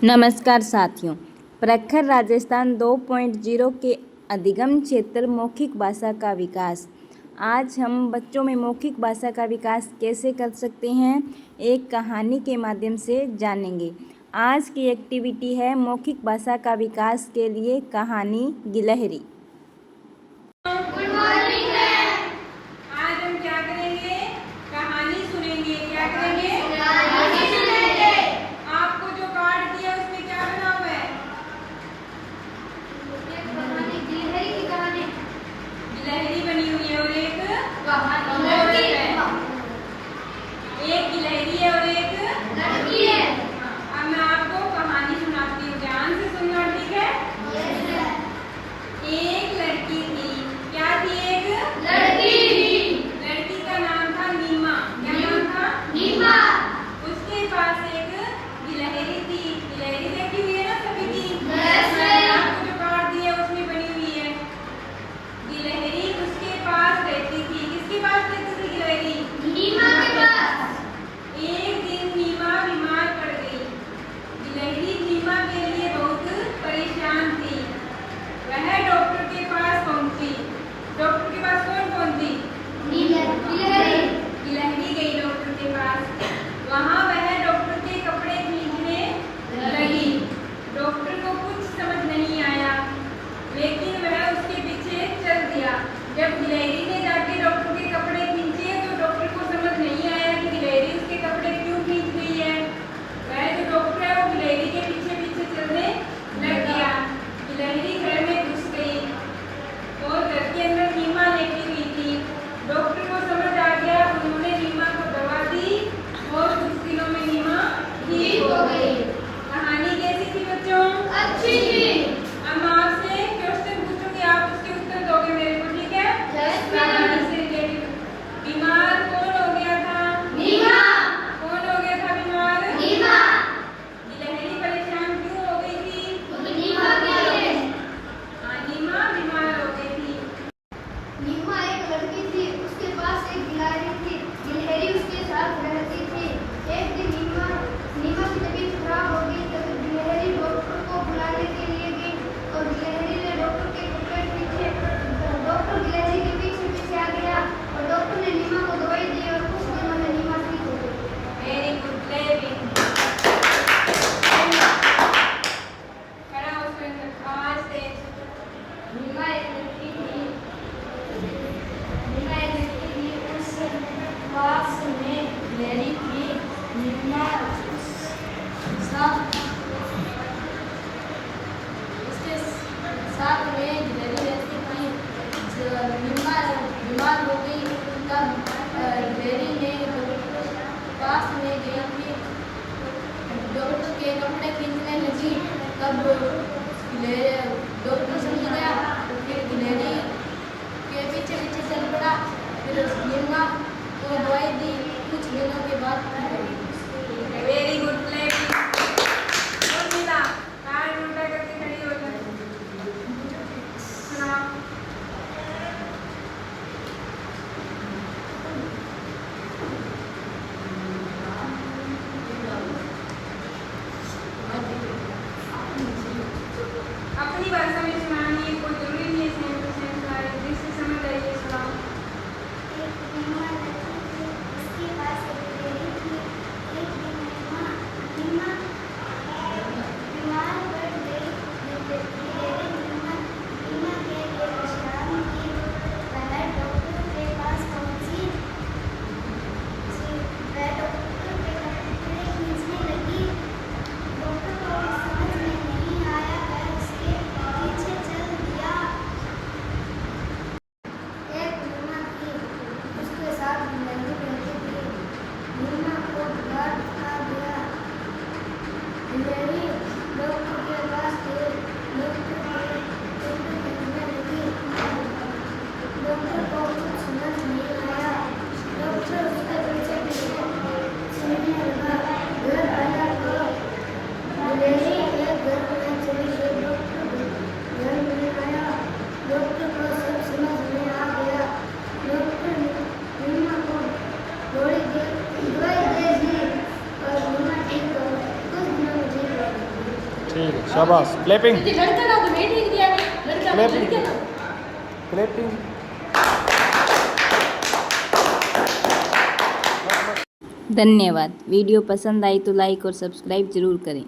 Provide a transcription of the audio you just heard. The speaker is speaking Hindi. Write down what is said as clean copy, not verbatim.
नमस्कार साथियों, प्रखर राजस्थान 2.0 के अधिगम क्षेत्र मौखिक भाषा का विकास। आज हम बच्चों में मौखिक भाषा का विकास कैसे कर सकते हैं, एक कहानी के माध्यम से जानेंगे। आज की एक्टिविटी है मौखिक भाषा का विकास के लिए कहानी गिलहरी। Good morning ma'am. आज हम क्या करेंगे? कहानी सुनेंगे। क्या करेंगे? कहानी सुनेंगे। आपको जो कार्ड दिया उसमें क्या बना हुआ है? कहानी गिलहरी की कहानी। गिलहरी बनी हुई है और एक कहानी लड़की है। एक गिलहरी है और एक लड़की है। अब मैं आपको कहानी सुनाती हूँ, ध्यान से सुनना, ठीक है? एक लड़की थी। क्या थी? एक लड़की थी। लड़की का नाम था नीमा। क्या नाम था? नीमा। उसके पास एक गिलहरी थी। गिलहरी देखी हुई है ना सभी की? Yes, ma'am। आपको जो कार्ड दिया उसमें बनी हुई है। गिलहरी उसके पास रहती थी। किसके पास रहती थी गिलहरी? नीमा के पास। एक दिन नीमा बीमार पड़ गई। गिलहरी नीमा के लिए बहुत परेशान थी। वह डॉक्टर के पास पहुंची। डॉक्टर के पास कौन पहुंची? गिलहरी। गिलहरी गई डॉक्टर के पास। वहां वह डॉक्टर के कपड़े खींचने लगी। डॉक्टर को कुछ समझ नहीं आया, लेकिन वह उसके पीछे चल दिया। जब गिलहरी ने जाके डॉक्टर के कपड़े खींचे तो डॉक्टर को समझ नहीं आया कि गिलहरी उसके कपड़े क्यों खींच रही है। वह जो डॉक्टर है वो गिलहरी के पीछे पीछे चलने लग गया। गिलहरी घर में घुस गई और घर के अंदर नीमा लेटी हुई थी। डॉक्टर को समझ आ गया। उन्होंने नीमा को दवा दी और कुछ दिनों में नीमा ठीक हो गई। कहानी कैसी थी बच्चों? अच्छी थी। अब मैं आपसे क्वेश्चन पूछूंगी, आप उसके उत्तर दोगे मेरे को, ठीक है? Yes, ma'am। कहानी से रिलेटेड। बीमार कौन हो गया था? नीमा। कौन हो गया था बीमार? नीमा। गिलहरी परेशान क्यों हो गई थी? नीमा के लिए। हाँ, नीमा बीमार हो गई थी। नीमा एक लड़की थी। उसके पास एक गिलहरी थी। गिलहरी उसके साथ रहती थी। एक दिन नीमा की तबीयत खराब हो गई तो गिलहरी डॉक्टर को बुलाने के लिए गई और गिलहरी ने डॉक्टर के कपड़े खींचे। डॉक्टर गिलहरी के पीछे पीछे आ गया और डॉक्टर ने नीमा को दवाई दी और कुछ दिनों में नीमा ठीक हो गई। Very good levying. खड़ा हो उसमें आवाज से। नीमा एक लड़की थी। उस पास में गिलहरी थी। नीमा उसके साथ में गिलहरी रहती थी। नीमा बीमार हो गई तब गिलहरी ने डॉक्टर के पास में गई थी। डॉक्टर के कपड़े खींचने लगी तब डॉक्टर समझ गया। फिर गिलहरी के पीछे पीछे चल पड़ा। फिर नीमा को दवाई दी। कुछ दिनों के बाद वेरी गुड लेविंग। और मिला कार्ड उल्टा करके खड़ी हो जाए। सुनाओ। अपनी भाषा में सुनानी है, कोई जरूरी नहीं है सेम टू सेम सुनाए, जिससे समझ आइए सुनाओ। डॉक्टर को समझ में नहीं आया, वह उसके पीछे ठीक है, शाबाश। क्लैपिंग लड़का ना तो मैं ठीक दिया लड़का क्लैपिंग लड़का ना क्लैपिंग। धन्यवाद। वीडियो पसंद आई तो लाइक और सब्सक्राइब ज़रूर करें।